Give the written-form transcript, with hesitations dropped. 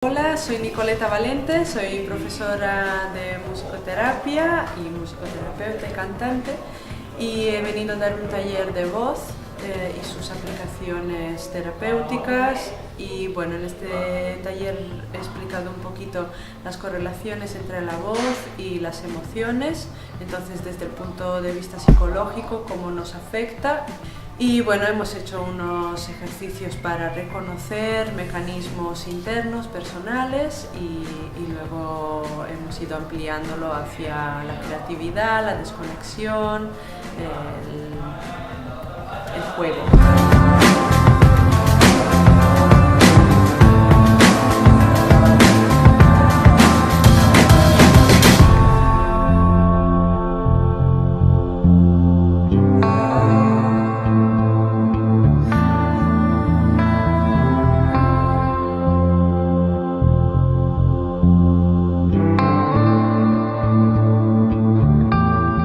Hola, soy Nicoleta Valente, soy profesora de musicoterapia y musicoterapeuta y cantante, y he venido a dar un taller de voz y sus aplicaciones terapéuticas. Y bueno, en este taller he explicado un poquito las correlaciones entre la voz y las emociones, entonces desde el punto de vista psicológico, cómo nos afecta. Y bueno, hemos hecho unos ejercicios para reconocer mecanismos internos, personales, y luego hemos ido ampliándolo hacia la creatividad, la desconexión, el juego.